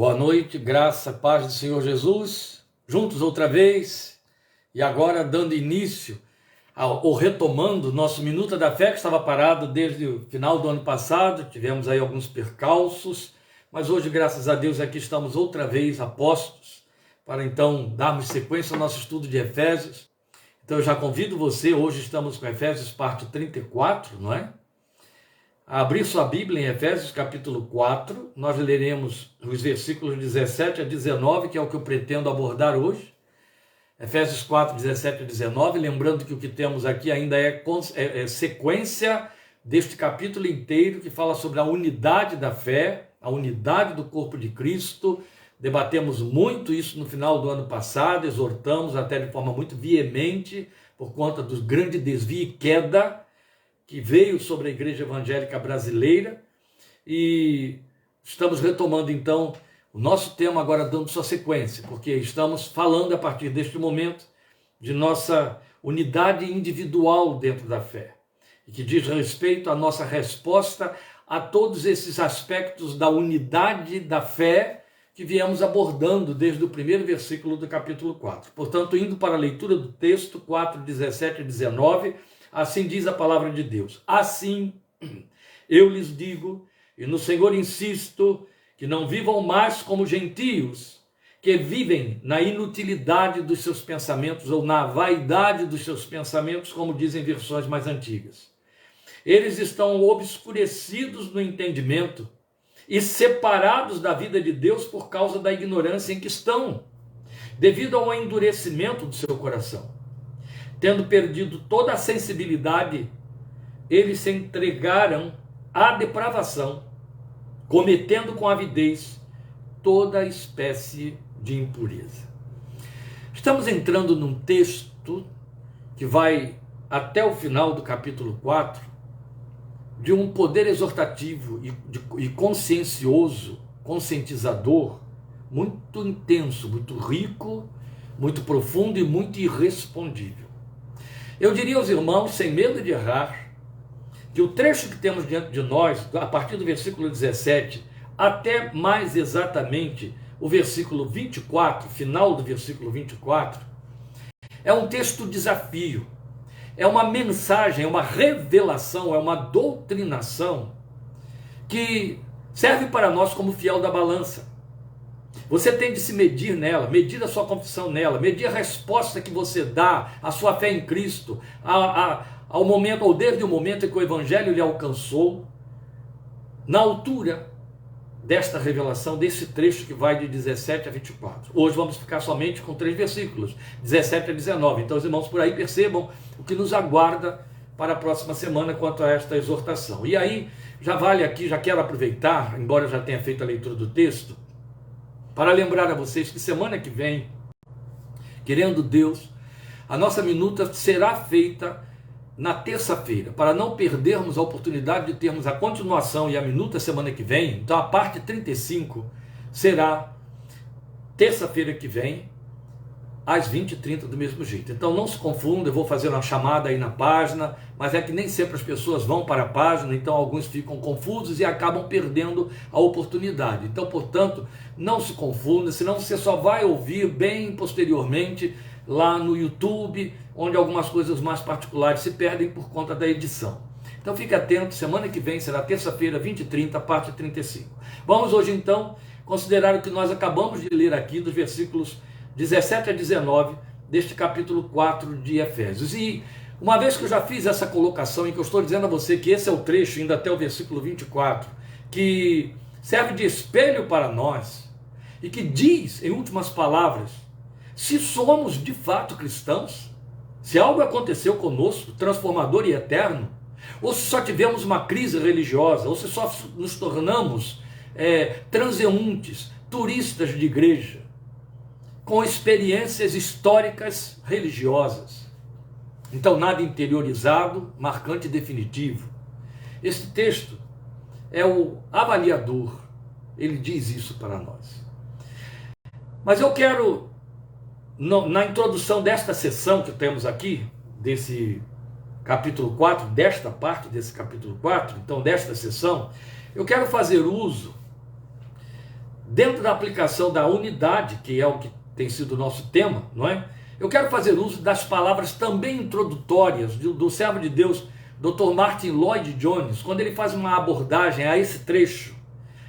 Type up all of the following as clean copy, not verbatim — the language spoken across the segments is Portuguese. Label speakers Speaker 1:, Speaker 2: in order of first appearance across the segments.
Speaker 1: Boa noite, graça, paz do Senhor Jesus, juntos outra vez, e agora dando início ou retomando nosso Minuta da Fé, que estava parado desde o final do ano passado, tivemos aí alguns percalços, mas hoje, graças a Deus, aqui estamos outra vez apostos, para então darmos sequência ao nosso estudo de Efésios. Então eu já convido você, hoje estamos com Efésios parte 34, não é? A abrir sua Bíblia em Efésios capítulo 4, nós leremos os versículos 17 a 19, que é o que eu pretendo abordar hoje. Efésios 4, 17 a 19, lembrando que o que temos aqui ainda é sequência deste capítulo inteiro, que fala sobre a unidade da fé, a unidade do corpo de Cristo. Debatemos muito isso no final do ano passado, exortamos até de forma muito veemente, por conta do grande desvio e queda que veio sobre a igreja evangélica brasileira, e estamos retomando então o nosso tema agora, dando sua sequência, porque estamos falando a partir deste momento de nossa unidade individual dentro da fé, e que diz respeito à nossa resposta a todos esses aspectos da unidade da fé que viemos abordando desde o primeiro versículo do capítulo 4. Portanto, indo para a leitura do texto 4, 17 e 19, assim diz a palavra de Deus: assim eu lhes digo, e no Senhor insisto, que não vivam mais como gentios, que vivem na inutilidade dos seus pensamentos, ou na vaidade dos seus pensamentos, como dizem versões mais antigas. Eles estão obscurecidos no entendimento e separados da vida de Deus por causa da ignorância em que estão, devido ao endurecimento do seu coração. Tendo perdido toda a sensibilidade, eles se entregaram à depravação, cometendo com avidez toda espécie de impureza. Estamos entrando num texto que vai até o final do capítulo 4, de um poder exortativo e consciencioso, conscientizador, muito intenso, muito rico, muito profundo e muito irrespondível. Eu diria aos irmãos, sem medo de errar, que o trecho que temos diante de nós, a partir do versículo 17, até mais exatamente o versículo 24, final do versículo 24, é um texto desafio, é uma mensagem, é uma revelação, é uma doutrinação que serve para nós como fiel da balança. Você tem de se medir nela, medir a sua confissão nela, medir a resposta que você dá à sua fé em Cristo, ao momento, ou desde o momento em que o Evangelho lhe alcançou, na altura desta revelação, desse trecho que vai de 17 a 24. Hoje vamos ficar somente com 3 versículos, 17 a 19. Então os irmãos por aí percebam o que nos aguarda para a próxima semana quanto a esta exortação. E aí, já vale aqui, já quero aproveitar, embora eu já tenha feito a leitura do texto, para lembrar a vocês que semana que vem, querendo Deus, a nossa minuta será feita na terça-feira, para não perdermos a oportunidade de termos a continuação e a minuta semana que vem. Então a parte 35 será terça-feira que vem, às 20h30 do mesmo jeito. Então não se confunda, eu vou fazer uma chamada aí na página, mas é que nem sempre as pessoas vão para a página, então alguns ficam confusos e acabam perdendo a oportunidade. Então, portanto, não se confunda, senão você só vai ouvir bem posteriormente lá no YouTube, onde algumas coisas mais particulares se perdem por conta da edição. Então fique atento, semana que vem será terça-feira, 20h30, parte 35. Vamos hoje então considerar o que nós acabamos de ler aqui dos versículos 17 a 19 deste capítulo 4 de Efésios. E uma vez que eu já fiz essa colocação em que eu estou dizendo a você que esse é o trecho, indo até o versículo 24, que serve de espelho para nós e que diz, em últimas palavras, se somos de fato cristãos, se algo aconteceu conosco, transformador e eterno, ou se só tivemos uma crise religiosa, ou se só nos tornamos transeuntes, turistas de igreja, com experiências históricas religiosas. Então, nada interiorizado, marcante e definitivo. Este texto é o avaliador, ele diz isso para nós. Mas eu quero, na introdução desta sessão que temos aqui, desse capítulo 4, desta parte desse capítulo 4, então desta sessão, eu quero fazer uso dentro da aplicação da unidade, que é o que tem sido o nosso tema, não é? Eu quero fazer uso das palavras também introdutórias do servo de Deus, Dr. Martin Lloyd Jones, quando ele faz uma abordagem a esse trecho.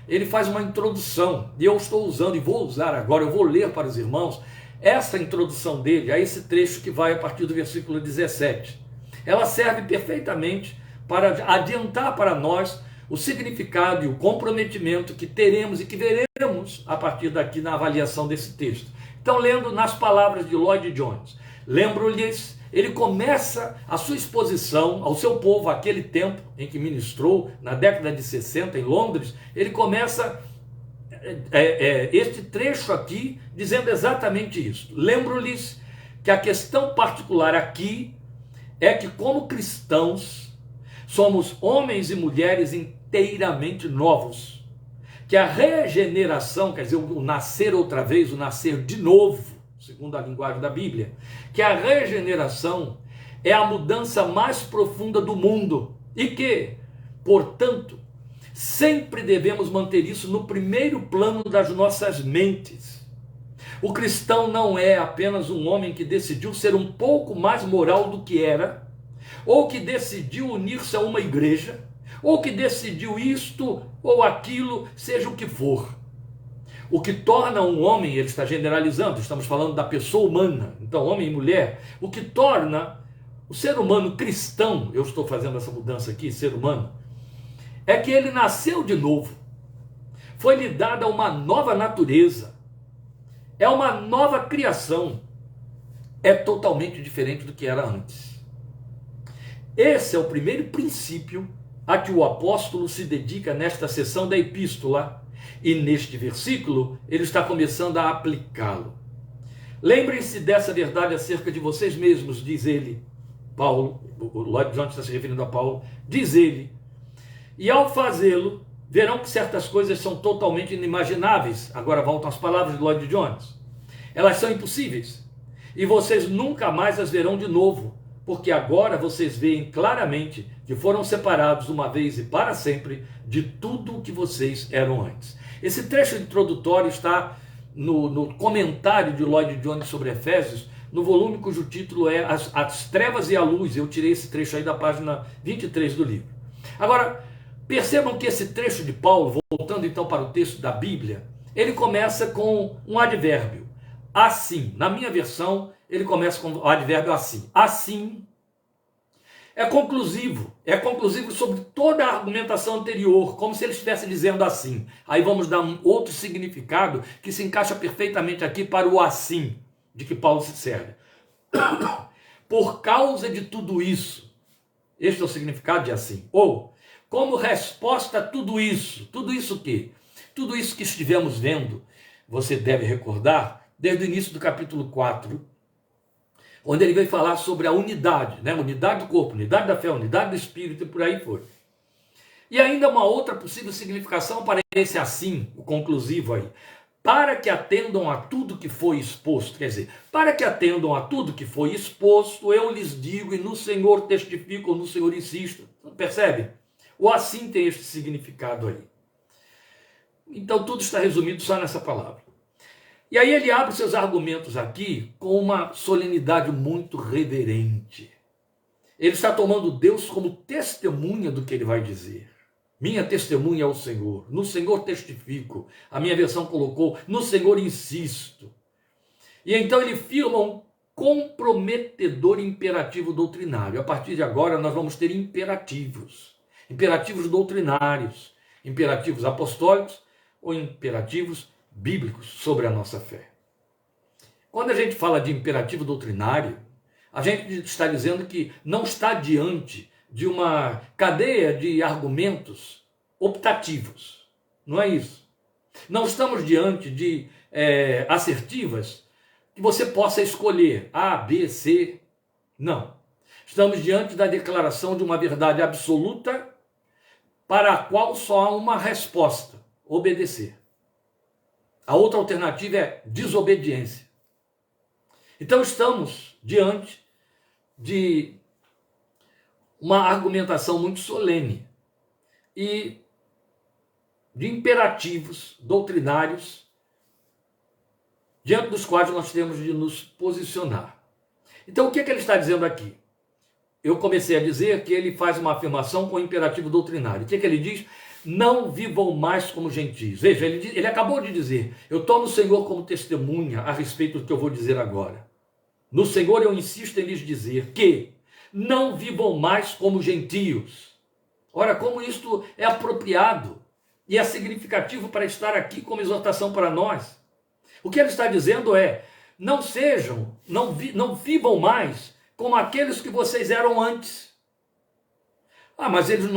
Speaker 1: Ele faz uma introdução, e eu estou usando, e vou usar agora, eu vou ler para os irmãos, essa introdução dele, a esse trecho que vai a partir do versículo 17. Ela serve perfeitamente para adiantar para nós o significado e o comprometimento que teremos e que veremos a partir daqui na avaliação desse texto. Então, lendo nas palavras de Lloyd Jones, lembro-lhes, ele começa a sua exposição ao seu povo, aquele tempo em que ministrou, na década de 60 em Londres, ele começa este trecho aqui dizendo exatamente isso. Lembro-lhes que a questão particular aqui é que, como cristãos, somos homens e mulheres inteiramente novos, que a regeneração, quer dizer, o nascer outra vez, o nascer de novo, segundo a linguagem da Bíblia, que a regeneração é a mudança mais profunda do mundo e que, portanto, sempre devemos manter isso no primeiro plano das nossas mentes. O cristão não é apenas um homem que decidiu ser um pouco mais moral do que era, ou que decidiu unir-se a uma igreja, ou que decidiu isto ou aquilo, seja o que for. O que torna um homem, ele está generalizando, estamos falando da pessoa humana, então homem e mulher, o que torna o ser humano cristão, eu estou fazendo essa mudança aqui, ser humano, é que ele nasceu de novo, foi-lhe dada uma nova natureza, é uma nova criação, é totalmente diferente do que era antes. Esse é o primeiro princípio a que o apóstolo se dedica nesta seção da epístola, e neste versículo ele está começando a aplicá-lo. Lembrem-se dessa verdade acerca de vocês mesmos, diz ele, Paulo, o Lloyd Jones está se referindo a Paulo, diz ele, e ao fazê-lo, verão que certas coisas são totalmente inimagináveis. Agora voltam as palavras de Lloyd Jones. Elas são impossíveis, e vocês nunca mais as verão de novo, porque agora vocês veem claramente que foram separados uma vez e para sempre de tudo o que vocês eram antes. Esse trecho introdutório está no comentário de Lloyd Jones sobre Efésios, no volume cujo título é As Trevas e a Luz. Eu tirei esse trecho aí da página 23 do livro. Agora, percebam que esse trecho de Paulo, voltando então para o texto da Bíblia, ele começa com um advérbio, assim. Na minha versão, ele começa com o advérbio assim. Assim é conclusivo sobre toda a argumentação anterior, como se ele estivesse dizendo assim. Aí vamos dar um outro significado que se encaixa perfeitamente aqui para o assim, de que Paulo se serve. Por causa de tudo isso, este é o significado de assim. Ou, como resposta a tudo isso o quê? Tudo isso que estivemos vendo, você deve recordar, desde o início do capítulo 4, onde ele veio falar sobre a unidade, né? Unidade do corpo, unidade da fé, unidade do espírito e por aí foi. E ainda uma outra possível significação para esse assim, o conclusivo aí. Para que atendam a tudo que foi exposto, quer dizer, para que atendam a tudo que foi exposto, eu lhes digo e no Senhor testifico, ou no Senhor insisto. Percebe? O assim tem este significado aí. Então tudo está resumido só nessa palavra. E aí ele abre seus argumentos aqui com uma solenidade muito reverente. Ele está tomando Deus como testemunha do que ele vai dizer. Minha testemunha é o Senhor. No Senhor testifico. A minha versão colocou, no Senhor insisto. E então ele firma um comprometedor imperativo doutrinário. A partir de agora nós vamos ter imperativos. Imperativos doutrinários. Imperativos apostólicos ou imperativos bíblicos sobre a nossa fé. Quando a gente fala de imperativo doutrinário, a gente está dizendo que não está diante de uma cadeia de argumentos optativos. Não é isso. Não estamos diante de assertivas que você possa escolher A, B, C. Não. Estamos diante da declaração de uma verdade absoluta para a qual só há uma resposta: obedecer. A outra alternativa é desobediência. Então estamos diante de uma argumentação muito solene. E de imperativos doutrinários diante dos quais nós temos de nos posicionar. Então, o que ele está dizendo aqui? Eu comecei a dizer que ele faz uma afirmação com imperativo doutrinário. O que ele diz? Não vivam mais como gentios. Veja, ele acabou de dizer, eu tomo o Senhor como testemunha a respeito do que eu vou dizer agora. No Senhor eu insisto em lhes dizer que não vivam mais como gentios. Ora, como isto é apropriado e é significativo para estar aqui como exortação para nós. O que ele está dizendo é, não vivam mais como aqueles que vocês eram antes. Ah, mas eles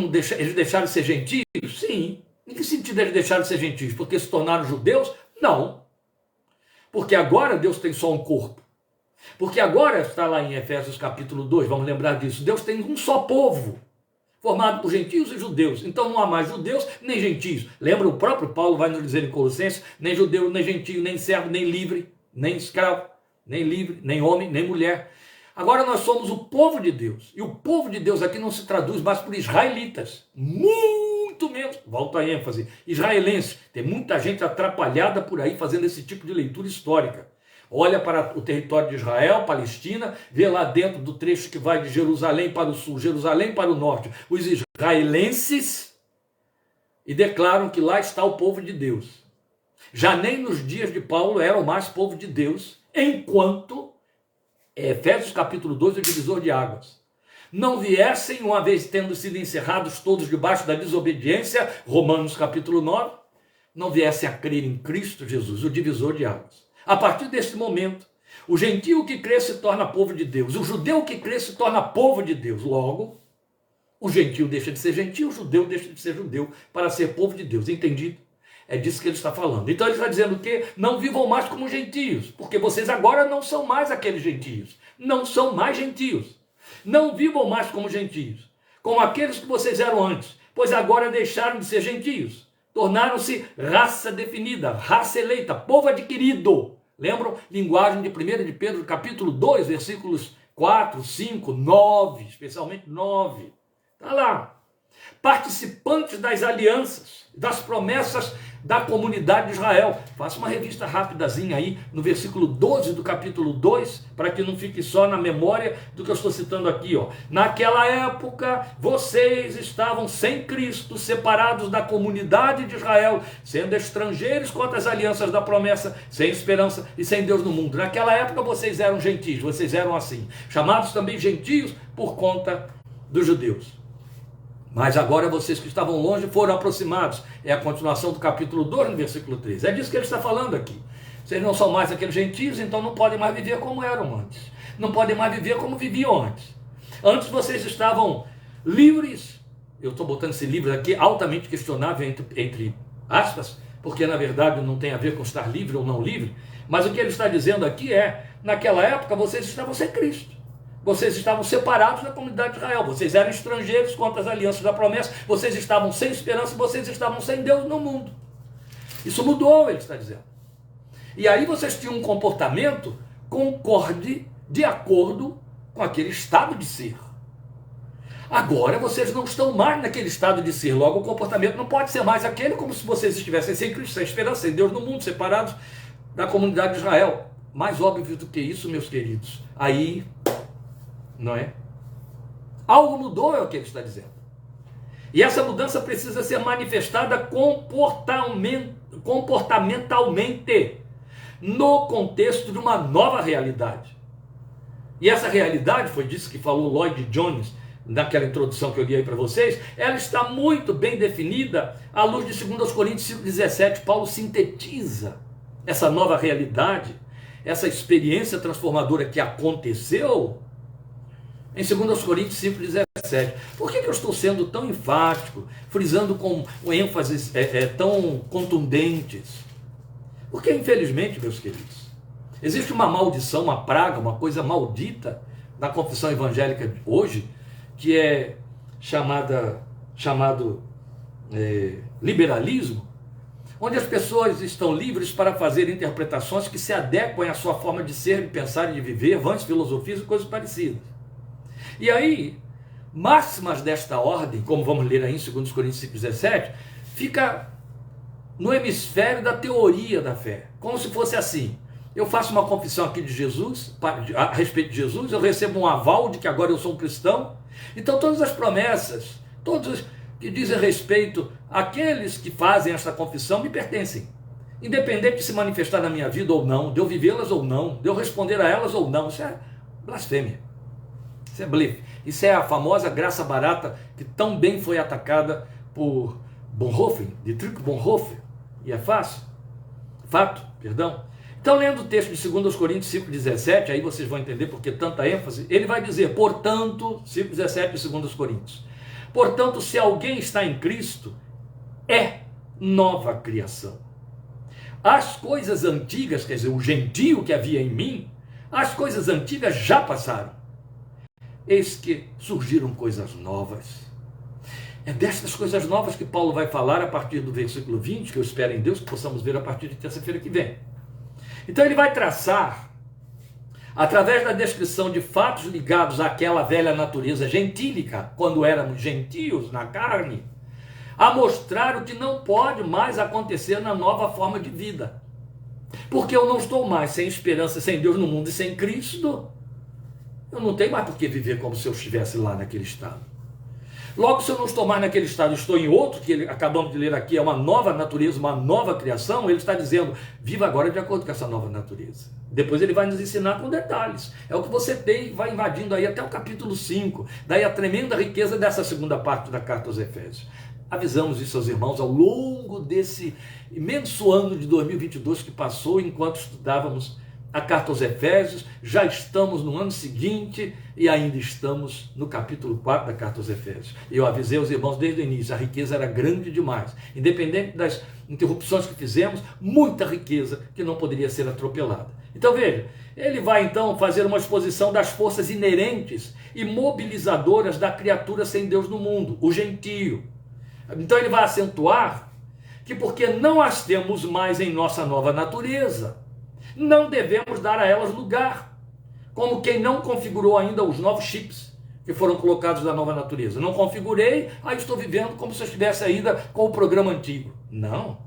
Speaker 1: deixaram de ser gentios? Sim. Em que sentido eles deixaram de ser gentios? Porque se tornaram judeus? Não. Porque agora Deus tem só um corpo. Porque agora está lá em Efésios capítulo 2, vamos lembrar disso, Deus tem um só povo, formado por gentios e judeus. Então não há mais judeus nem gentios. Lembra, o próprio Paulo vai nos dizer em Colossenses, nem judeu, nem gentio, nem servo, nem livre, nem escravo, nem livre, nem homem, nem mulher. Agora nós somos o povo de Deus. E o povo de Deus aqui não se traduz mais por israelitas. Muito menos, volta a ênfase, israelenses. Tem muita gente atrapalhada por aí fazendo esse tipo de leitura histórica. Olha para o território de Israel, Palestina, vê lá dentro do trecho que vai de Jerusalém para o sul, Jerusalém para o norte, os israelenses, e declaram que lá está o povo de Deus. Já nem nos dias de Paulo eram mais povo de Deus, enquanto Efésios capítulo 2, o divisor de águas. Não viessem, uma vez tendo sido encerrados todos debaixo da desobediência, Romanos capítulo 9, não viessem a crer em Cristo Jesus, o divisor de águas. A partir desse momento, o gentio que crê se torna povo de Deus, o judeu que crê se torna povo de Deus. Logo, o gentio deixa de ser gentio, o judeu deixa de ser judeu para ser povo de Deus. Entendido? É disso que ele está falando. Então ele está dizendo que não vivam mais como gentios, porque vocês agora não são mais aqueles gentios. Não são mais gentios. Não vivam mais como gentios, como aqueles que vocês eram antes, pois agora deixaram de ser gentios. Tornaram-se raça definida, raça eleita, povo adquirido. Lembram? Linguagem de 1 de Pedro, capítulo 2, versículos 4, 5, 9, especialmente 9. Está lá. Participantes das alianças, das promessas da comunidade de Israel. Faça uma revista rapidazinha aí no versículo 12 do capítulo 2, para que não fique só na memória do que eu estou citando aqui. Naquela época, vocês estavam sem Cristo, separados da comunidade de Israel, sendo estrangeiros quanto às alianças da promessa, sem esperança e sem Deus no mundo. Naquela época, vocês eram gentios, vocês eram assim, chamados também gentios por conta dos judeus. Mas agora vocês que estavam longe foram aproximados. É a continuação do capítulo 2, no versículo 3. É disso que ele está falando aqui. Vocês não são mais aqueles gentios, então não podem mais viver como eram antes. Não podem mais viver como viviam antes. Antes vocês estavam livres. Eu estou botando esse livro aqui, altamente questionável entre aspas, porque na verdade não tem a ver com estar livre ou não livre. Mas o que ele está dizendo aqui é, naquela época vocês estavam sem Cristo. Vocês estavam separados da comunidade de Israel. Vocês eram estrangeiros contra as alianças da promessa. Vocês estavam sem esperança. Vocês estavam sem Deus no mundo. Isso mudou, ele está dizendo. E aí vocês tinham um comportamento concorde de acordo com aquele estado de ser. Agora vocês não estão mais naquele estado de ser. Logo, o comportamento não pode ser mais aquele como se vocês estivessem sem Cristo, sem esperança, sem Deus no mundo, separados da comunidade de Israel. Mais óbvio do que isso, meus queridos. Aí... não é? Algo mudou, é o que ele está dizendo. E essa mudança precisa ser manifestada comportamentalmente, no contexto de uma nova realidade. E essa realidade, foi disso que falou Lloyd Jones, naquela introdução que eu li aí para vocês, ela está muito bem definida à luz de 2 Coríntios 5,17. Paulo sintetiza essa nova realidade, essa experiência transformadora que aconteceu em 2 Coríntios 5,17. Por que eu estou sendo tão enfático, frisando com ênfases tão contundentes? Porque, infelizmente, meus queridos, existe uma maldição, uma praga, uma coisa maldita na confissão evangélica de hoje, que é chamado liberalismo, onde as pessoas estão livres para fazer interpretações que se adequem à sua forma de ser, de pensar e de viver, vãs filosofias e coisas parecidas. E aí, máximas desta ordem, como vamos ler aí em 2 Coríntios 5,17, fica no hemisfério da teoria da fé, como se fosse assim: eu faço uma confissão aqui de Jesus, a respeito de Jesus, eu recebo um aval de que agora eu sou um cristão, então todas as promessas, todos que dizem respeito àqueles que fazem esta confissão me pertencem, independente de se manifestar na minha vida ou não, de eu vivê-las ou não, de eu responder a elas ou não. Isso é blasfêmia, isso é blefe, isso é a famosa graça barata que tão bem foi atacada por Bonhoeffer, Dietrich Bonhoeffer, e é fato, perdão. Então, lendo o texto de 2 Coríntios 5,17, aí vocês vão entender por que tanta ênfase. Ele vai dizer, portanto, 5,17 de 2 Coríntios, portanto, se alguém está em Cristo, é nova criação. As coisas antigas, quer dizer, o gentio que havia em mim, as coisas antigas já passaram. Eis que surgiram coisas novas. É destas coisas novas que Paulo vai falar a partir do versículo 20, que eu espero em Deus que possamos ver a partir de terça-feira que vem. Então ele vai traçar, através da descrição de fatos ligados àquela velha natureza gentílica, quando éramos gentios na carne, a mostrar o que não pode mais acontecer na nova forma de vida. Porque eu não estou mais sem esperança, sem Deus no mundo e sem Cristo. Eu não tenho mais por que viver como se eu estivesse lá naquele estado. Logo, se eu não estou mais naquele estado, estou em outro, que acabamos de ler aqui, é uma nova natureza, uma nova criação, ele está dizendo, viva agora de acordo com essa nova natureza. Depois ele vai nos ensinar com detalhes. É o que você tem e vai invadindo aí até o capítulo 5, daí a tremenda riqueza dessa segunda parte da carta aos Efésios. Avisamos isso aos irmãos ao longo desse imenso ano de 2022 que passou, enquanto estudávamos a carta aos Efésios. Já estamos no ano seguinte e ainda estamos no capítulo 4 da carta aos Efésios. Eu avisei os irmãos desde o início, a riqueza era grande demais. Independente das interrupções que fizemos, muita riqueza que não poderia ser atropelada. Então veja, ele vai então fazer uma exposição das forças inerentes e mobilizadoras da criatura sem Deus no mundo, o gentio. Então ele vai acentuar que porque não as temos mais em nossa nova natureza, não devemos dar a elas lugar, como quem não configurou ainda os novos chips que foram colocados na nova natureza. Não configurei, aí estou vivendo como se eu estivesse ainda com o programa antigo. Não.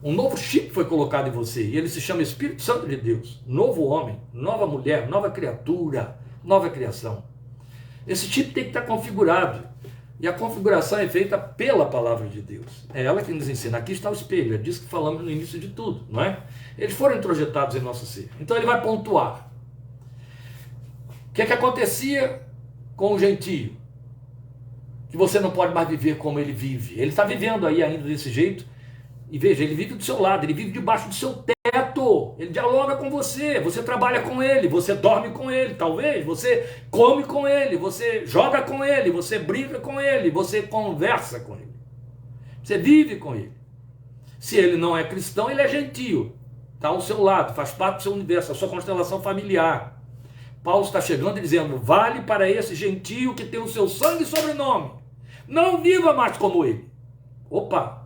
Speaker 1: Um novo chip foi colocado em você, e ele se chama Espírito Santo de Deus. Novo homem, nova mulher, nova criatura, nova criação. Esse chip tem que estar configurado. E a configuração é feita pela palavra de Deus. É ela que nos ensina. Aqui está o espelho, é disso que falamos no início de tudo, não é? Eles foram introjetados em nosso ser. Então ele vai pontuar. O que é que acontecia com o gentio? Que você não pode mais viver como ele vive. Ele está vivendo aí ainda desse jeito. E veja, ele vive do seu lado, ele vive debaixo do seu teto. Ele dialoga com você, você trabalha com ele, você dorme com ele, talvez, você come com ele, você joga com ele, você brinca com ele, você conversa com ele. Você vive com ele. Se ele não é cristão, ele é gentio. Está ao seu lado, faz parte do seu universo, a sua constelação familiar. Paulo está chegando e dizendo, vale para esse gentio que tem o seu sangue e sobrenome. Não viva mais como ele. Opa!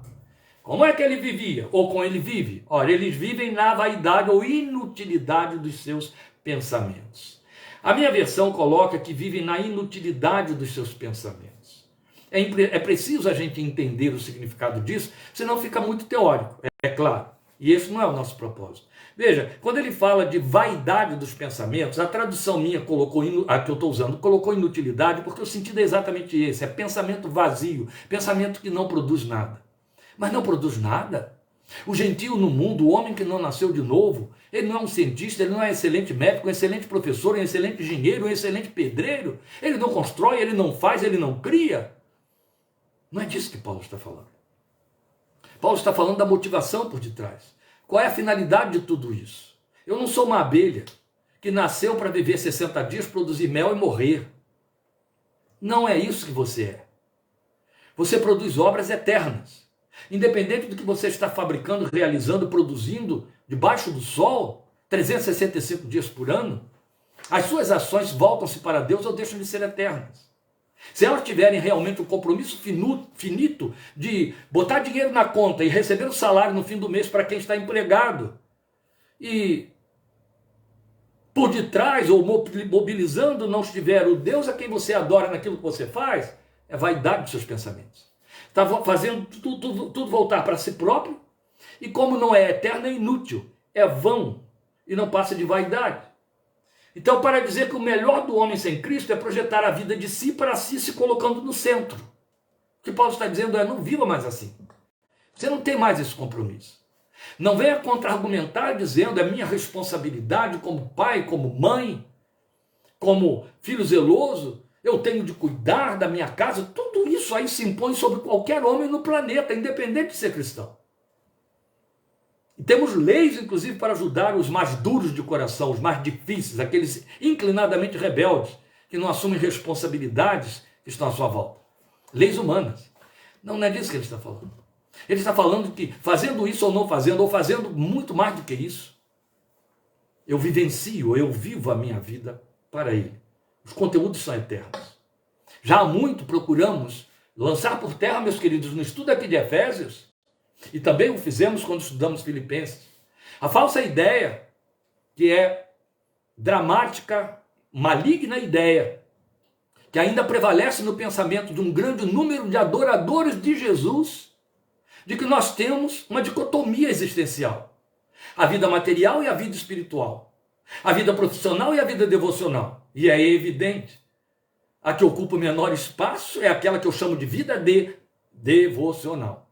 Speaker 1: Como é que ele vivia? Ou como ele vive? Ora, eles vivem na vaidade ou inutilidade dos seus pensamentos. A minha versão coloca que vivem na inutilidade dos seus pensamentos. É preciso a gente entender o significado disso, senão fica muito teórico, é claro. E esse não é o nosso propósito. Veja, quando ele fala de vaidade dos pensamentos, a tradução minha colocou, a que eu estou usando, colocou inutilidade, porque o sentido é exatamente esse, é pensamento vazio, pensamento que não produz nada. Mas não produz nada. O gentio no mundo, o homem que não nasceu de novo, ele não é um cientista, ele não é um excelente médico, um excelente professor, um excelente engenheiro, um excelente pedreiro. Ele não constrói, ele não faz, ele não cria. Não é disso que Paulo está falando. Paulo está falando da motivação por detrás. Qual é a finalidade de tudo isso? Eu não sou uma abelha que nasceu para viver 60 dias, produzir mel e morrer. Não é isso que você é. Você produz obras eternas. Independente do que você está fabricando, realizando, produzindo, debaixo do sol, 365 dias por ano, as suas ações voltam-se para Deus ou deixam de ser eternas. Se elas tiverem realmente um compromisso finito de botar dinheiro na conta e receber o salário no fim do mês para quem está empregado, e por detrás ou mobilizando não estiver o Deus a quem você adora naquilo que você faz, é vaidade dos seus pensamentos. Está fazendo tudo voltar para si próprio, E como não é eterno, é inútil, é vão e não passa de vaidade. Então, para dizer que o melhor do homem sem Cristo é projetar a vida de si para si, se colocando no centro. O que Paulo está dizendo é: não viva mais assim. Você não tem mais esse compromisso. Não venha contra-argumentar dizendo: é minha responsabilidade como pai, como mãe, como filho zeloso, eu tenho de cuidar da minha casa. Tudo isso aí se impõe sobre qualquer homem no planeta, independente de ser cristão. E temos leis, inclusive, para ajudar os mais duros de coração, os mais difíceis, aqueles inclinadamente rebeldes, que não assumem responsabilidades que estão à sua volta. Leis humanas. Não é disso que ele está falando. Ele está falando que fazendo isso ou não fazendo, ou fazendo muito mais do que isso, eu vivencio, eu vivo a minha vida para ele. Os conteúdos são eternos. Já há muito procuramos lançar por terra, meus queridos, no estudo aqui de Efésios, e também o fizemos quando estudamos Filipenses, a falsa ideia, que é dramática, maligna ideia, que ainda prevalece no pensamento de um grande número de adoradores de Jesus, de que nós temos uma dicotomia existencial: a vida material e a vida espiritual, a vida profissional e a vida devocional. E é evidente, a que ocupa o menor espaço é aquela que eu chamo de vida devocional.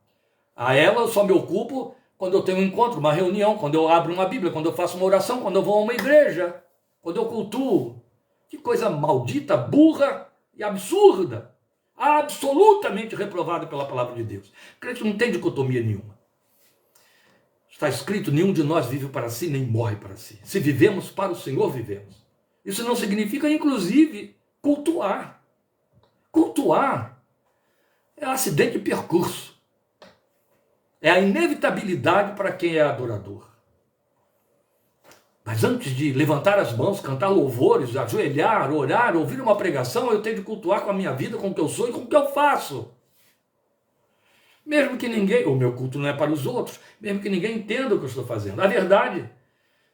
Speaker 1: A ela eu só me ocupo quando eu tenho um encontro, uma reunião, quando eu abro uma Bíblia, quando eu faço uma oração, quando eu vou a uma igreja, quando eu cultuo. Que coisa maldita, burra e absurda, absolutamente reprovada pela palavra de Deus. O crente não tem dicotomia nenhuma. Está escrito: nenhum de nós vive para si, nem morre para si. Se vivemos para o Senhor, vivemos. Isso não significa, inclusive, cultuar. Cultuar é um acidente de percurso. É a inevitabilidade para quem é adorador. Mas antes de levantar as mãos, cantar louvores, ajoelhar, orar, ouvir uma pregação, eu tenho de cultuar com a minha vida, com o que eu sou e com o que eu faço. Mesmo que ninguém, o meu culto não é para os outros, mesmo que ninguém entenda o que eu estou fazendo. A verdade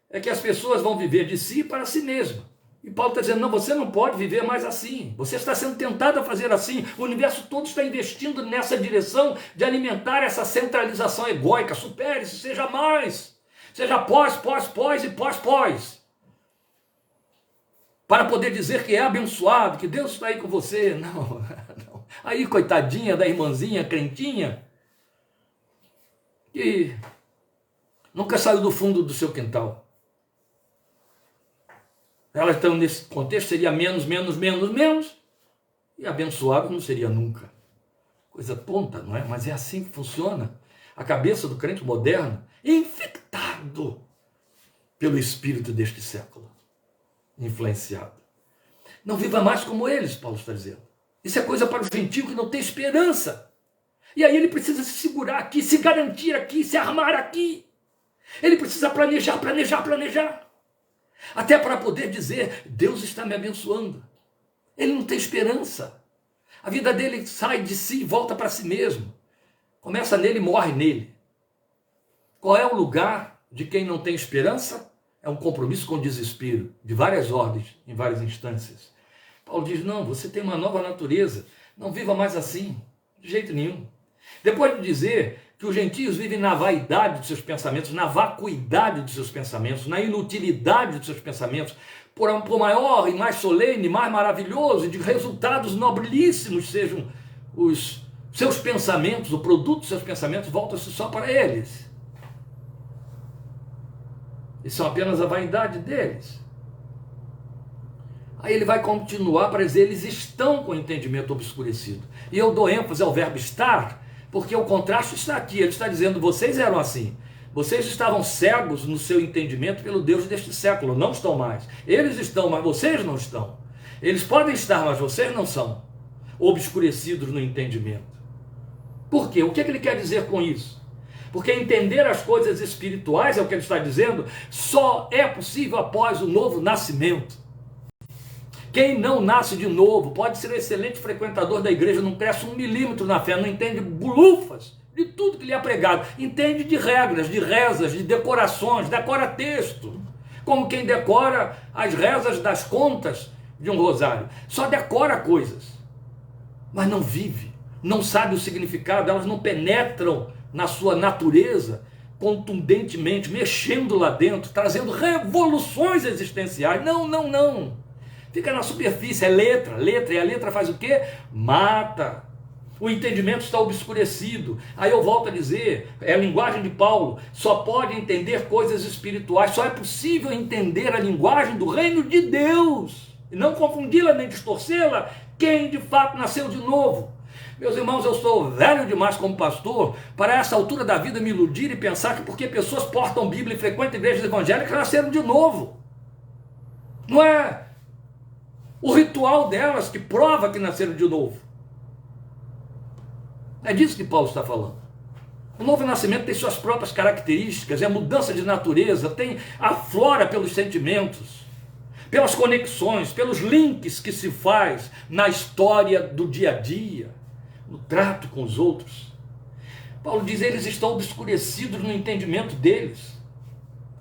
Speaker 1: é que as pessoas vão viver de si para si mesmas. E Paulo está dizendo: não, você não pode viver mais assim. Você está sendo tentado a fazer assim. O universo todo está investindo nessa direção de alimentar essa centralização egóica. Supere-se, seja mais. Seja pós e pós. Para poder dizer que é abençoado, que Deus está aí com você. Não. Aí, coitadinha da irmãzinha crentinha, que nunca saiu do fundo do seu quintal. Ela, então, nesse contexto, seria menos, e abençoado não seria nunca. Coisa tonta, não é? Mas é assim que funciona. A cabeça do crente moderno é infectado pelo espírito deste século, influenciado. Não viva mais como eles, Paulo está dizendo. Isso é coisa para o gentio que não tem esperança. E aí ele precisa se segurar aqui, se garantir aqui, se armar aqui. Ele precisa planejar. Até para poder dizer: Deus está me abençoando. Ele não tem esperança. A vida dele sai de si e volta para si mesmo. Começa nele e morre nele. Qual é o lugar de quem não tem esperança? É um compromisso com o desespero, de várias ordens, em várias instâncias. Paulo diz: não, você tem uma nova natureza. Não viva mais assim, de jeito nenhum. Depois de dizer que os gentios vivem na vaidade dos seus pensamentos, na vacuidade dos seus pensamentos, na inutilidade dos seus pensamentos, por maior e mais solene, mais maravilhoso e de resultados nobilíssimos sejam os seus pensamentos, o produto dos seus pensamentos, volta-se só para eles. E são apenas a vaidade deles. Aí ele vai continuar para dizer: eles estão com o entendimento obscurecido. E eu dou ênfase ao verbo estar, porque o contraste está aqui. Ele está dizendo: vocês eram assim. Vocês estavam cegos no seu entendimento pelo Deus deste século. Não estão mais. Eles estão, mas vocês não estão. Eles podem estar, mas vocês não são. Obscurecidos no entendimento. Por quê? O que ele quer dizer com isso? Porque entender as coisas espirituais, é o que ele está dizendo, só é possível após o novo nascimento. Quem não nasce de novo pode ser um excelente frequentador da igreja, não cresce 1 milímetro na fé, não entende bulufas de tudo que lhe é pregado, entende de regras, de rezas, de decorações, decora texto, como quem decora as rezas das contas de um rosário, só decora coisas, mas não vive, não sabe o significado, elas não penetram na sua natureza, contundentemente, mexendo lá dentro, trazendo revoluções existenciais. Não, não, não. Fica na superfície, é letra, e a letra faz o quê? Mata. O entendimento está obscurecido. Aí eu volto a dizer, é a linguagem de Paulo, só pode entender coisas espirituais, só é possível entender a linguagem do reino de Deus, e não confundi-la nem distorcê-la, quem de fato nasceu de novo. Meus irmãos, eu sou velho demais como pastor para essa altura da vida me iludir e pensar que porque pessoas portam Bíblia e frequentam igrejas evangélicas nasceram de novo. Não é o ritual delas que prova que nasceram de novo. É disso que Paulo está falando. O novo nascimento tem suas próprias características, é mudança de natureza, aflora pelos sentimentos, pelas conexões, pelos links que se faz na história do dia a dia, no trato com os outros. Paulo diz, eles estão obscurecidos no entendimento deles.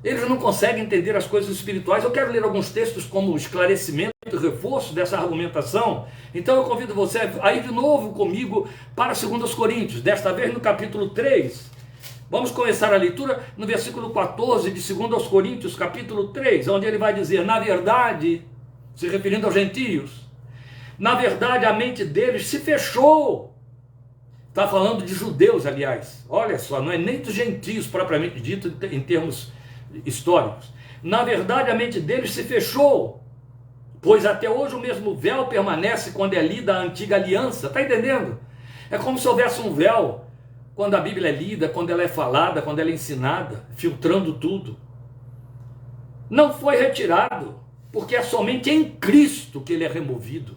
Speaker 1: Eles não conseguem entender as coisas espirituais. Eu quero ler alguns textos como esclarecimento e reforço dessa argumentação. Então eu convido você a ir de novo comigo para 2 Coríntios, desta vez no capítulo 3. Vamos começar a leitura no versículo 14 de 2 Coríntios, capítulo 3, onde ele vai dizer, na verdade, se referindo aos gentios, na verdade a mente deles se fechou. Está falando de judeus, aliás. Olha só, não é nem dos gentios propriamente dito em termos históricos. Na verdade a mente deles se fechou, pois até hoje o mesmo véu permanece quando é lida a antiga aliança. Está entendendo? É como se houvesse um véu quando a Bíblia é lida, quando ela é falada, quando ela é ensinada, filtrando tudo. Não foi retirado, porque é somente em Cristo que ele é removido.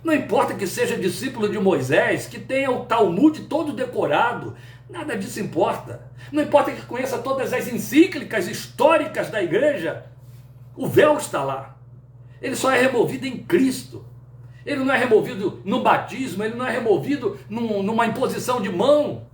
Speaker 1: Não importa que seja discípulo de Moisés, que tenha o Talmud todo decorado, nada disso importa. Não importa que conheça todas as encíclicas históricas da igreja, o véu está lá. Ele só é removido em Cristo. Ele não é removido no batismo, ele não é removido numa imposição de mão.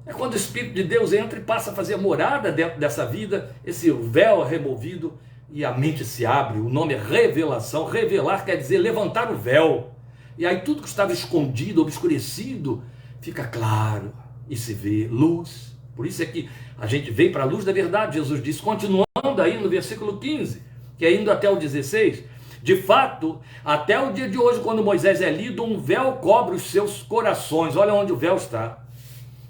Speaker 1: É quando o Espírito de Deus entra e passa a fazer morada dentro dessa vida, esse véu é removido e a mente se abre. O nome é revelação. Revelar quer dizer levantar o véu. E aí tudo que estava escondido, obscurecido, fica claro e se vê luz. Por isso é que a gente veio para a luz da verdade. Jesus disse, continuando aí no versículo 15, que é indo até o 16, de fato, até o dia de hoje, quando Moisés é lido, um véu cobre os seus corações. Olha onde o véu está.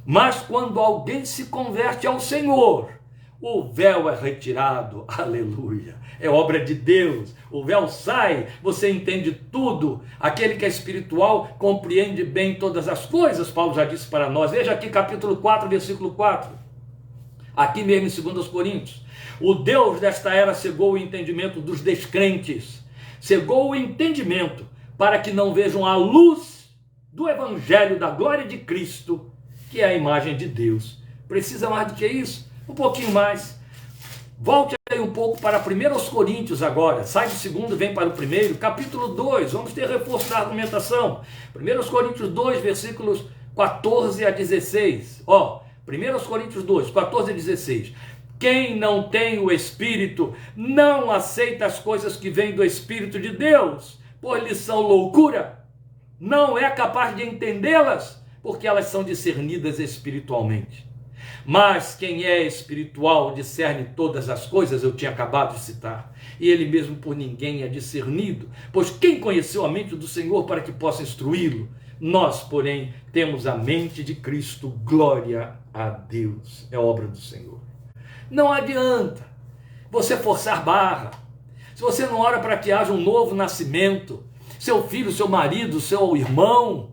Speaker 1: Mas quando alguém se converte ao Senhor, o véu é retirado, aleluia, é obra de Deus, o véu sai, você entende tudo, aquele que é espiritual compreende bem todas as coisas, Paulo já disse para nós. Veja aqui capítulo 4, versículo 4, aqui mesmo em 2 Coríntios, o Deus desta era cegou o entendimento dos descrentes, cegou o entendimento para que não vejam a luz do evangelho da glória de Cristo, que é a imagem de Deus. Precisa mais do que isso? Um pouquinho mais. Volte aí um pouco para 1 Coríntios agora. Sai do segundo, vem para o primeiro. Capítulo 2, vamos ter reforço da argumentação. 1 Coríntios 2, versículos 14 a 16. 1 Coríntios 2, 14 a 16. Quem não tem o Espírito não aceita as coisas que vêm do Espírito de Deus, pois lhes são loucura. Não é capaz de entendê-las, porque elas são discernidas espiritualmente. Mas quem é espiritual discerne todas as coisas, eu tinha acabado de citar, e ele mesmo por ninguém é discernido, pois quem conheceu a mente do Senhor para que possa instruí-lo? Nós, porém, temos a mente de Cristo, glória a Deus, é obra do Senhor. Não adianta você forçar barra, se você não ora para que haja um novo nascimento, seu filho, seu marido, seu irmão,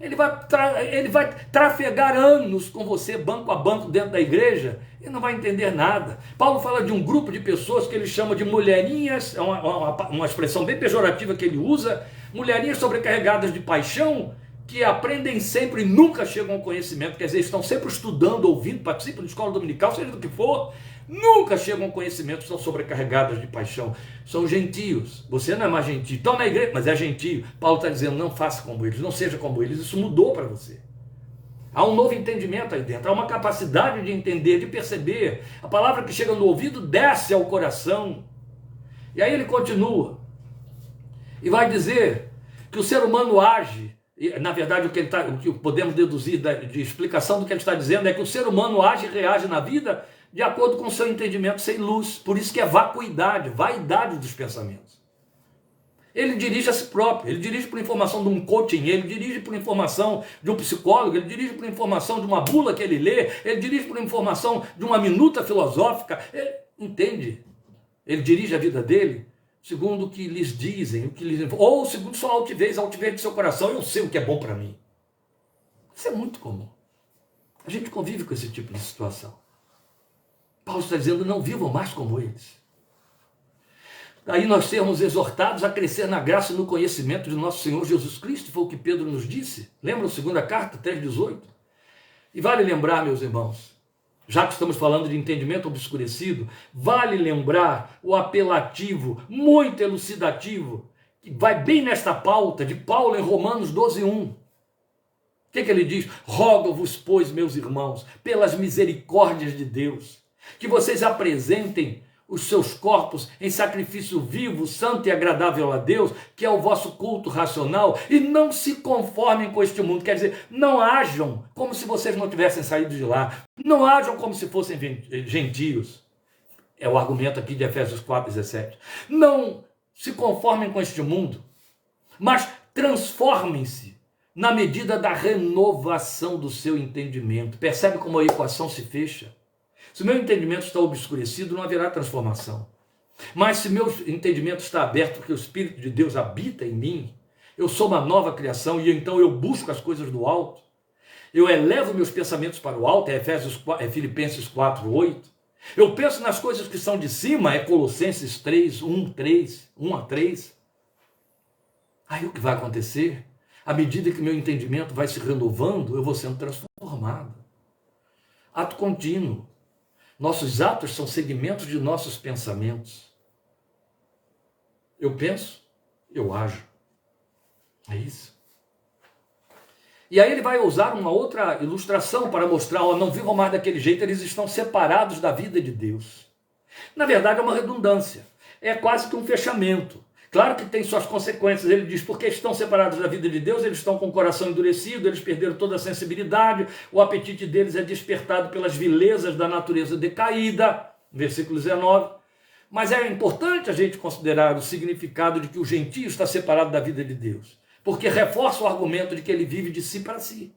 Speaker 1: ele vai trafegar anos com você, banco a banco, dentro da igreja, e não vai entender nada. Paulo fala de um grupo de pessoas que ele chama de mulherinhas, é uma expressão bem pejorativa que ele usa, mulherinhas sobrecarregadas de paixão, que aprendem sempre e nunca chegam ao conhecimento, quer dizer, estão sempre estudando, ouvindo, participam de escola dominical, seja do que for, nunca chegam ao conhecimento, estão sobrecarregadas de paixão, são gentios. Você não é mais gentio, estão na igreja, mas é gentio. Paulo está dizendo, não faça como eles, não seja como eles, isso mudou para você. Há um novo entendimento aí dentro, há uma capacidade de entender, de perceber, a palavra que chega no ouvido desce ao coração, e aí ele continua, e vai dizer que o ser humano age, Na verdade, o que podemos deduzir de explicação do que ele está dizendo é que o ser humano age e reage na vida de acordo com o seu entendimento sem luz. Por isso que é vacuidade, vaidade dos pensamentos. Ele dirige a si próprio, ele dirige por informação de um coaching, ele dirige por informação de um psicólogo, ele dirige por informação de uma bula que ele lê, ele dirige por informação de uma minuta filosófica. Ele entende? Ele dirige a vida dele segundo o que lhes dizem, ou segundo sua altivez, a altivez do seu coração. Eu sei o que é bom para mim. Isso é muito comum. A gente convive com esse tipo de situação. Paulo está dizendo, não vivam mais como eles. Daí nós sermos exortados a crescer na graça e no conhecimento de nosso Senhor Jesus Cristo, foi o que Pedro nos disse. Lembra a segunda carta, 3,18? E vale lembrar, meus irmãos, já que estamos falando de entendimento obscurecido, vale lembrar o apelativo muito elucidativo, que vai bem nesta pauta de Paulo em Romanos 12,1. O que ele diz? Rogo-vos, pois, meus irmãos, pelas misericórdias de Deus, que vocês apresentem os seus corpos em sacrifício vivo, santo e agradável a Deus, que é o vosso culto racional, e não se conformem com este mundo. Quer dizer, não ajam como se vocês não tivessem saído de lá, não ajam como se fossem gentios. É o argumento aqui de Efésios 4,17. Não se conformem com este mundo, mas transformem-se na medida da renovação do seu entendimento. Percebe como a equação se fecha? Se o meu entendimento está obscurecido, não haverá transformação. Mas se meu entendimento está aberto, porque o Espírito de Deus habita em mim, eu sou uma nova criação e então eu busco as coisas do alto, eu elevo meus pensamentos para o alto, é Filipenses 4,8. Eu penso nas coisas que são de cima, é Colossenses 3, 1 a 3. Aí o que vai acontecer? À medida que meu entendimento vai se renovando, eu vou sendo transformado. Ato contínuo. Nossos atos são segmentos de nossos pensamentos. Eu penso, eu ajo. É isso. E aí ele vai usar uma outra ilustração para mostrar, não vivam mais daquele jeito, eles estão separados da vida de Deus. Na verdade é uma redundância, é quase que um fechamento. Claro que tem suas consequências, ele diz, porque estão separados da vida de Deus, eles estão com o coração endurecido, eles perderam toda a sensibilidade, o apetite deles é despertado pelas vilezas da natureza decaída, versículo 19. Mas é importante a gente considerar o significado de que o gentio está separado da vida de Deus, porque reforça o argumento de que ele vive de si para si.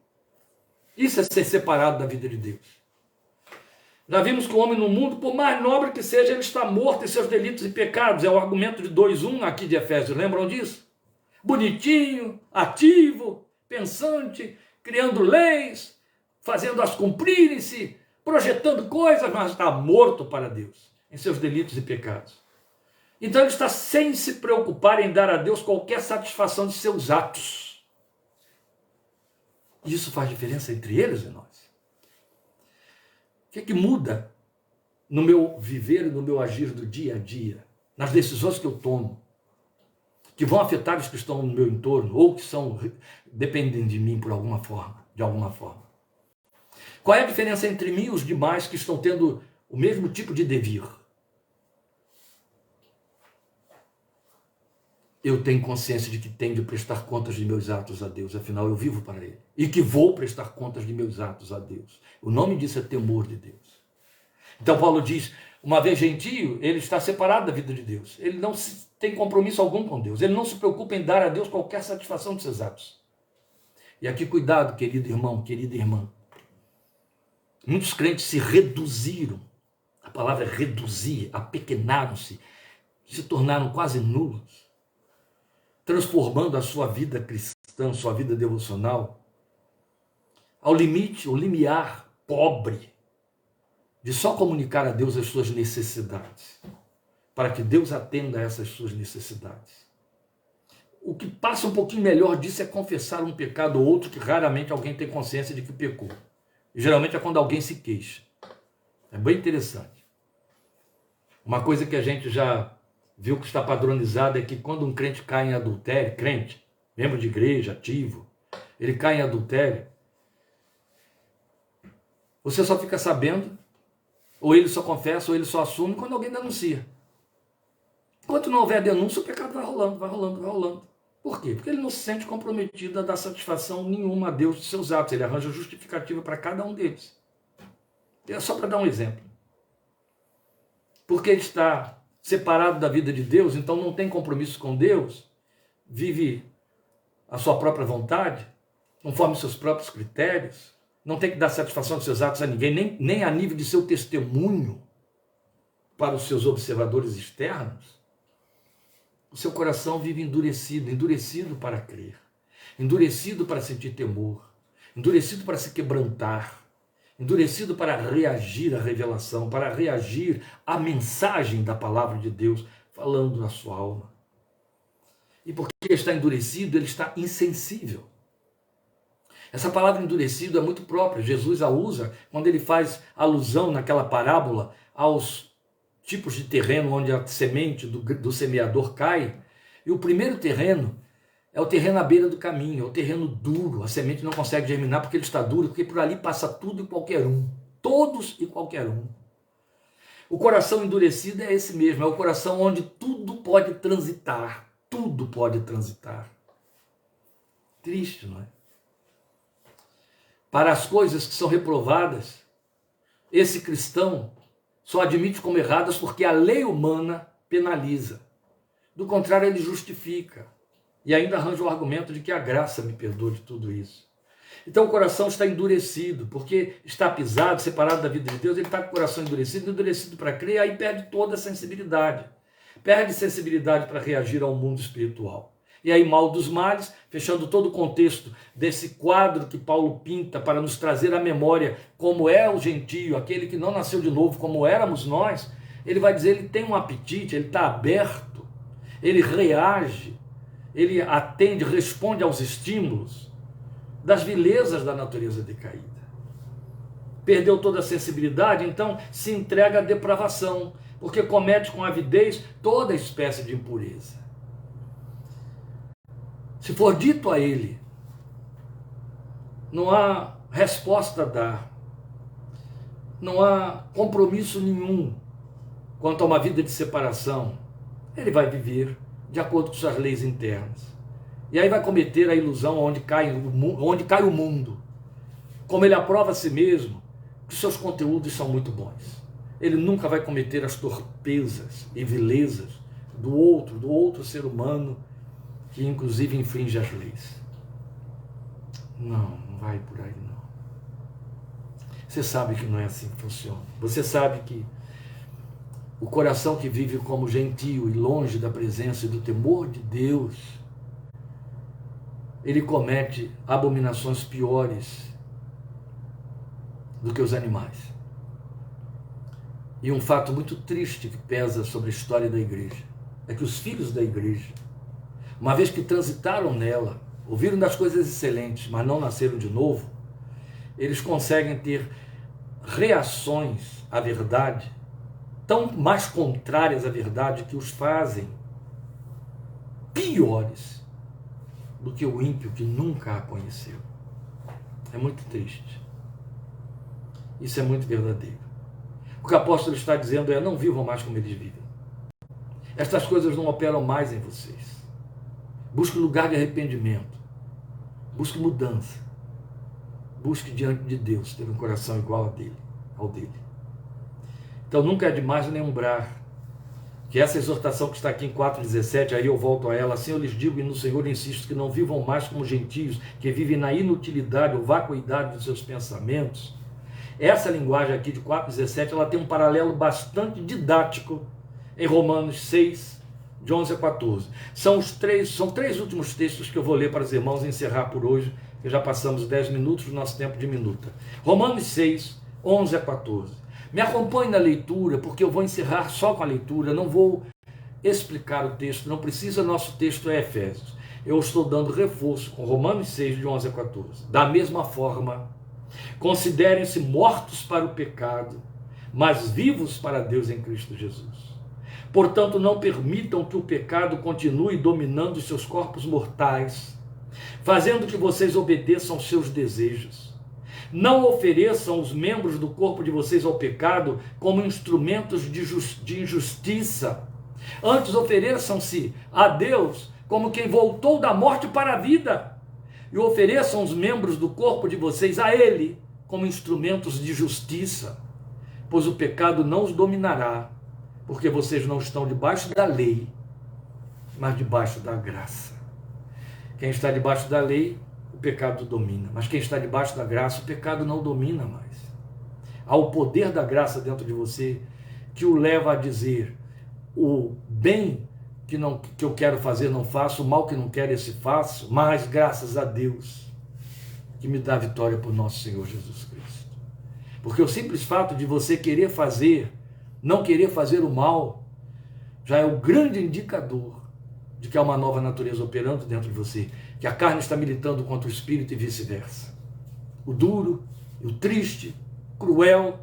Speaker 1: Isso é ser separado da vida de Deus. Já vimos que o homem no mundo, por mais nobre que seja, ele está morto em seus delitos e pecados. É o argumento de 2,1 aqui de Efésios, lembram disso? Bonitinho, ativo, pensante, criando leis, fazendo-as cumprirem-se, projetando coisas, mas está morto para Deus, em seus delitos e pecados. Então ele está sem se preocupar em dar a Deus qualquer satisfação de seus atos. Isso faz diferença entre eles e nós. O que muda no meu viver e no meu agir do dia a dia, nas decisões que eu tomo, que vão afetar os que estão no meu entorno, ou que dependem de mim por alguma forma, de alguma forma? Qual é a diferença entre mim e os demais que estão tendo o mesmo tipo de devir? Eu tenho consciência de que tenho de prestar contas de meus atos a Deus, afinal eu vivo para Ele. E que vou prestar contas de meus atos a Deus. O nome disso é temor de Deus. Então Paulo diz, uma vez gentio, ele está separado da vida de Deus. Ele não tem compromisso algum com Deus. Ele não se preocupa em dar a Deus qualquer satisfação de seus atos. E aqui cuidado, querido irmão, querida irmã. Muitos crentes se reduziram. A palavra é reduzir, apequenaram-se, se tornaram quase nulos, transformando a sua vida cristã, sua vida devocional, ao limite, o limiar pobre, de só comunicar a Deus as suas necessidades, para que Deus atenda a essas suas necessidades. O que passa um pouquinho melhor disso é confessar um pecado ou outro, que raramente alguém tem consciência de que pecou. E geralmente é quando alguém se queixa. É bem interessante. Uma coisa que a gente já viu que está padronizado é que quando um crente cai em adultério, membro de igreja, ativo, ele cai em adultério, você só fica sabendo, ou ele só confessa, ou ele só assume quando alguém denuncia. Enquanto não houver denúncia, o pecado vai rolando, vai rolando, vai rolando. Por quê? Porque ele não se sente comprometido a dar satisfação nenhuma a Deus de seus atos. Ele arranja justificativa para cada um deles. É só para dar um exemplo. Porque ele está separado da vida de Deus, então não tem compromisso com Deus, vive a sua própria vontade, conforme os seus próprios critérios, não tem que dar satisfação dos seus atos a ninguém, nem a nível de seu testemunho para os seus observadores externos. O seu coração vive endurecido para crer, endurecido para sentir temor, endurecido para se quebrantar, endurecido para reagir à revelação, para reagir à mensagem da palavra de Deus falando na sua alma. E porque ele está endurecido, ele está insensível. Essa palavra endurecido é muito própria. Jesus a usa quando ele faz alusão naquela parábola aos tipos de terreno onde a semente do semeador cai. E o primeiro terreno é o terreno à beira do caminho, é o terreno duro. A semente não consegue germinar porque ele está duro, porque por ali passa tudo e qualquer um. Todos e qualquer um. O coração endurecido é esse mesmo, é o coração onde tudo pode transitar. Tudo pode transitar. Triste, não é? Para as coisas que são reprovadas, esse cristão só admite como erradas porque a lei humana penaliza. Do contrário, ele justifica. E ainda arranja o argumento de que a graça me perdoa de tudo isso. Então o coração está endurecido, porque está pisado, separado da vida de Deus, ele está com o coração endurecido para crer, aí perde toda a sensibilidade. Perde sensibilidade para reagir ao mundo espiritual. E aí, mal dos males, fechando todo o contexto desse quadro que Paulo pinta para nos trazer à memória como é o gentio, aquele que não nasceu de novo, como éramos nós, ele vai dizer, ele tem um apetite, ele está aberto, ele reage, ele atende, responde aos estímulos das vilezas da natureza decaída. Perdeu toda a sensibilidade, então se entrega à depravação, porque comete com avidez toda espécie de impureza. Se for dito a ele, não há resposta a dar, não há compromisso nenhum quanto a uma vida de separação, ele vai viver de acordo com suas leis internas. E aí vai cometer a ilusão onde cai o mundo. Como ele aprova a si mesmo, que seus conteúdos são muito bons. Ele nunca vai cometer as torpezas e vilezas do outro ser humano, que inclusive infringe as leis. Não vai por aí não. Você sabe que não é assim que funciona. Você sabe que o coração que vive como gentio e longe da presença e do temor de Deus, ele comete abominações piores do que os animais. E um fato muito triste que pesa sobre a história da igreja é que os filhos da igreja, uma vez que transitaram nela, ouviram das coisas excelentes, mas não nasceram de novo, eles conseguem ter reações à verdade tão mais contrárias à verdade que os fazem piores do que o ímpio que nunca a conheceu. É muito triste. Isso é muito verdadeiro. O que o apóstolo está dizendo é: não vivam mais como eles vivem. Estas coisas não operam mais em vocês. Busque lugar de arrependimento. Busque mudança. Busque diante de Deus ter um coração igual ao dele. Então nunca é demais lembrar que essa exortação que está aqui em 4,17, aí eu volto a ela: assim eu lhes digo e no Senhor insisto, que não vivam mais como gentios, que vivem na inutilidade ou vacuidade dos seus pensamentos. Essa linguagem aqui de 4,17, ela tem um paralelo bastante didático em Romanos 6, de 11 a 14. São três últimos textos que eu vou ler para os irmãos e encerrar por hoje, que já passamos 10 minutos do nosso tempo de minuta. Romanos 6, 11 a 14. Me acompanhe na leitura, porque eu vou encerrar só com a leitura, não vou explicar o texto, não precisa, nosso texto é Efésios. Eu estou dando reforço com Romanos 6, de 11 a 14. Da mesma forma, considerem-se mortos para o pecado, mas vivos para Deus em Cristo Jesus. Portanto, não permitam que o pecado continue dominando os seus corpos mortais, fazendo que vocês obedeçam aos seus desejos. Não ofereçam os membros do corpo de vocês ao pecado como instrumentos de injustiça, Antes ofereçam-se a Deus como quem voltou da morte para a vida, e ofereçam os membros do corpo de vocês a Ele como instrumentos de justiça, pois o pecado não os dominará, porque vocês não estão debaixo da lei, mas debaixo da graça. Quem está debaixo da lei, o pecado domina, mas quem está debaixo da graça, o pecado não domina mais. Há o poder da graça dentro de você que o leva a dizer: o bem que eu quero fazer não faço, o mal que não quero esse faço, mas graças a Deus que me dá vitória por nosso Senhor Jesus Cristo. Porque o simples fato de você querer fazer, não querer fazer o mal, já é o grande indicador de que há uma nova natureza operando dentro de você, que a carne está militando contra o espírito e vice-versa. O duro, o triste, o cruel,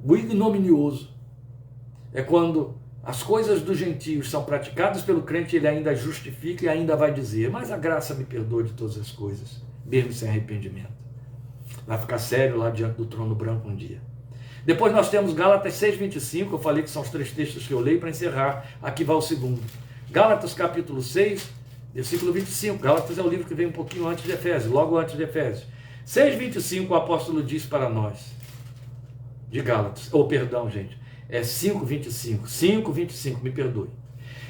Speaker 1: o ignominioso é quando as coisas dos gentios são praticadas pelo crente, ele ainda justifica e ainda vai dizer: mas a graça me perdoa de todas as coisas, mesmo sem arrependimento. Vai ficar sério lá diante do trono branco um dia. Depois nós temos Gálatas 6:25, eu falei que são os 3 textos que eu leio para encerrar, aqui vai o segundo. Gálatas capítulo 6, versículo 25, Gálatas é o livro que vem um pouquinho antes de Efésios, logo antes de Efésios. 6:25 o apóstolo diz para nós, de Gálatas, é 5:25, me perdoe.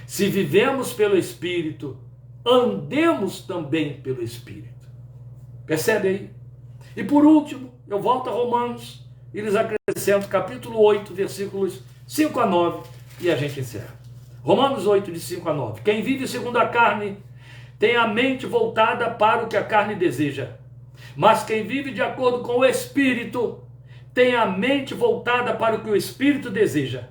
Speaker 1: Se vivemos pelo Espírito, andemos também pelo Espírito. Percebe aí? E por último, eu volto a Romanos, e lhes acrescento capítulo 8, versículos 5 a 9, e a gente encerra. Romanos 8, de 5 a 9. Quem vive segundo a carne, tem a mente voltada para o que a carne deseja. Mas quem vive de acordo com o Espírito, tem a mente voltada para o que o Espírito deseja.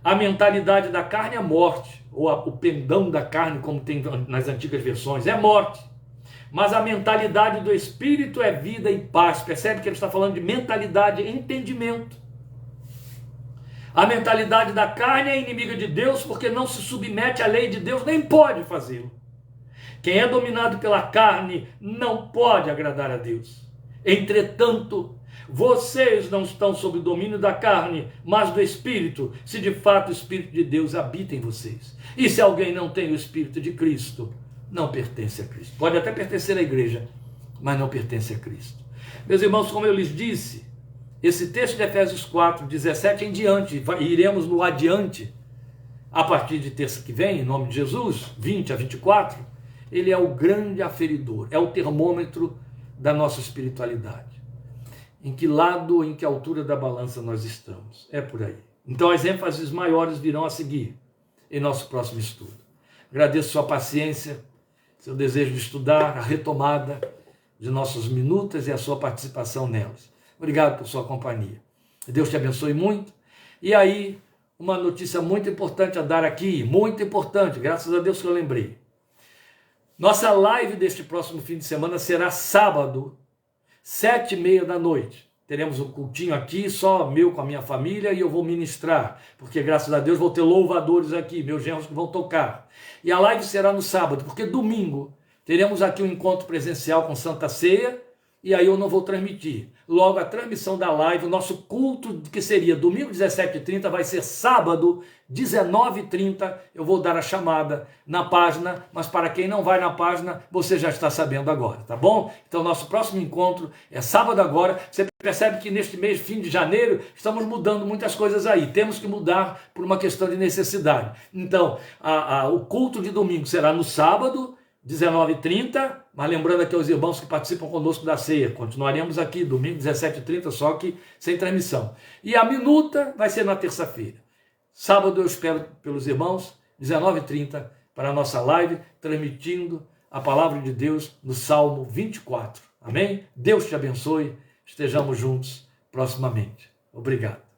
Speaker 1: A mentalidade da carne é morte, ou o pendão da carne, como tem nas antigas versões, é morte. Mas a mentalidade do Espírito é vida e paz. Percebe que ele está falando de mentalidade e entendimento. A mentalidade da carne é inimiga de Deus porque não se submete à lei de Deus, nem pode fazê-lo. Quem é dominado pela carne não pode agradar a Deus. Entretanto, vocês não estão sob o domínio da carne, mas do Espírito, se de fato o Espírito de Deus habita em vocês. E se alguém não tem o Espírito de Cristo, não pertence a Cristo. Pode até pertencer à igreja, mas não pertence a Cristo. Meus irmãos, como eu lhes disse, esse texto de Efésios 4, 17 em diante, iremos no adiante, a partir de terça que vem, em nome de Jesus, 20 a 24, ele é o grande aferidor, é o termômetro da nossa espiritualidade. Em que lado, em que altura da balança nós estamos. É por aí. Então as ênfases maiores virão a seguir em nosso próximo estudo. Agradeço sua paciência, seu desejo de estudar, a retomada de nossas minutas e a sua participação nelas. Obrigado por sua companhia. Deus te abençoe muito. E aí, uma notícia muito importante a dar aqui, muito importante, graças a Deus que eu lembrei. Nossa live deste próximo fim de semana será sábado, 7h30 da noite. Teremos um cultinho aqui, só meu com a minha família, e eu vou ministrar, porque graças a Deus vou ter louvadores aqui, meus genros que vão tocar. E a live será no sábado, porque domingo teremos aqui um encontro presencial com Santa Ceia, e aí eu não vou transmitir. Logo, a transmissão da live, o nosso culto, que seria domingo 17h30, vai ser sábado 19h30. Eu vou dar a chamada na página, mas para quem não vai na página, você já está sabendo agora, tá bom? Então, nosso próximo encontro é sábado agora. Você percebe que neste mês, fim de janeiro, estamos mudando muitas coisas aí. Temos que mudar por uma questão de necessidade. Então, o culto de domingo será no sábado, 19h30, mas lembrando aqui aos irmãos que participam conosco da ceia, continuaremos aqui domingo 17h30, só que sem transmissão. E a minuta vai ser na terça-feira. Sábado eu espero pelos irmãos, 19h30, para a nossa live, transmitindo a palavra de Deus no Salmo 24. Amém? Deus te abençoe, estejamos juntos proximamente. Obrigado.